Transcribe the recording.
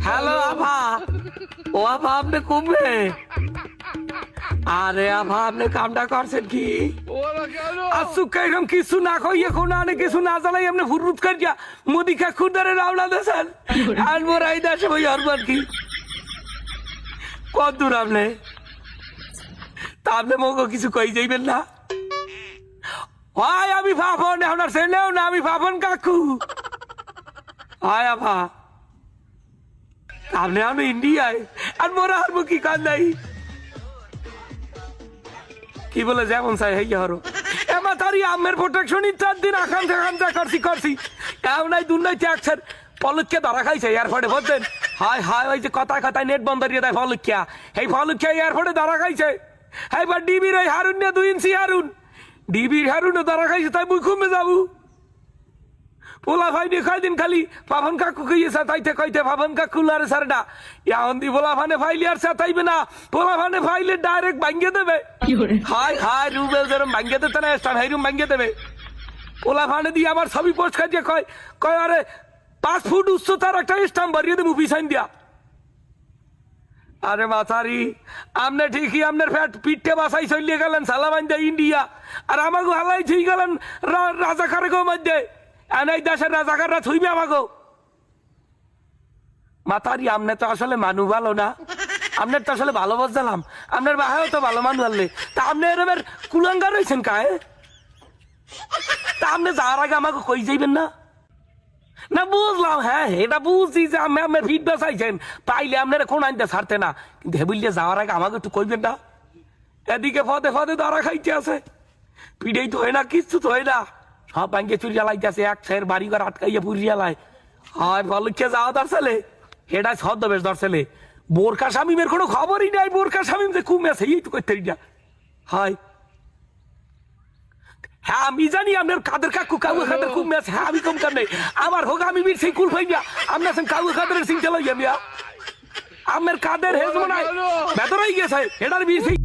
Hello আভা, ও আভা আপনি কমবে? আরে আভা আপনি কামটা করছেন কি? আসুকা এরকম কিছু না কইয়ে কোনো আনে কিছু না জানাই আপনি ফুরফুট করিয়া মুদি খা খুদারে রাওনা দেন আর মোরাই দেশে ওই হরবার কি কত দূর আপনি? তা আপনি মগো কিছু কই যাইবেন না? হয় আমি ভাবন আপনার ছেলেও না, আমি ভাবন কাকু। হয় আভা আপনি আমি ইন্ডিয়ায় আর মোরা হারবো কি কান নাই কি বলে যেমন চাই হইয়া হরো এমা তারি আমের প্রোটেকশনই 4 দিন আকাঙ্ক্ষা করছি এও নাই দুন নাই ট্যাক্সের পলুকিয়া ধরা খাইছে এয়ারপোর্টে বলতেন। হায় হায় ওই যে কথায় নেট বন্ধ দিয়ে দেয় ফলুকিয়া, এই ফলুকিয়া এয়ারপোর্টে ধরা খাইছে। হ্যাঁ এবার ডিবির ওই হারুন নিয়ে 2 ইঞ্চি হারুন ডিবির হারুনও ধরা খাইছে, তাই মুই কমে যাবো পোলা ভাই নিয়ে কয়দিন খালি পাবন কাকু কইয়েছে তাইতে কইতে পাবন কাকু লারে সারডা এখন দি পোলা ভানে ফাইলি আর সাতাইবে না, পোলা ভানে ফাইলে ডাইরেক্ট ভাঙ্গে দেবে। হাই হাই রুবেল যেরম ভাঙ্গে দিতে না স্টার হাইরুম ভাঙ্গে দেবে। পোলা ভানে দিয়ে আমার ছবি পোস্ট খাইছে কয় কয় আরে 5 ফুট উচ্চতার একটা স্টাম্প বাড়িয়ে দেবো পিছাইন দিয়া। আরে মাথারি আপনি ঠিকই আপনার পিঠে বাসাই চলিয়ে গেলেন সালামান দে ইন্ডিয়া আর আমাকে হালাই থুই গেলেন রাজাকারের মধ্যে এই দেশের রাজাকাররা থুইবে আমাকে। মাথারি আপনি তো আসলে মানু ভালো না, আপনার তো আসলে ভালো বুঝলাম আপনার বাহাও তো ভালো মানুষ আনলে তা আপনি এরমের কুলাঙ্গার রয়েছেন কায়ে? তা আপনি যাওয়ার আগে আমাকে কই যাইবেন না? না বুঝলাম, হ্যাঁ এটা বুঝছি যে আমি আপনার ফিডব্যাক চাইছেন পাইলে আপনারা কোন আনতে ছাড়তে না, কিন্তু হেবিলিয়ে যাওয়ার আগে আমাকে একটু কইবেন না? এদিকে ফদে ফদে দাঁড়া খাইতে আছে, পিঠেই তো হয় না, কিচ্ছু তো হয় না, সব ভাঙ্গে চুরিয়া লাইতেছে, এক সাইয়ের বাড়ি ঘর আটকাইয়া পুরিয়া লাই। হয় বলুকে যাওয়া দরছেলে এটা ছদ্মবেশ দরছেলে, বোরকা শামিমের কোনো খবরই নাই, বোরকা শামিম যে কুমে আছে এই তো করতে না। হয় হ্যাঁ আমি জানি আপনার কাদের কাকু কাউ খাদের খুব ম্যাচ, হ্যাঁ আমি কম কার নেই আমার হোক আমি বীর সেই কুল ফাইয়া আপনার কাউ খাদের সিং চালাই আমি আমার কাদের হেজ মনে হয় ভেতরেই গেছে এটার বীর সেই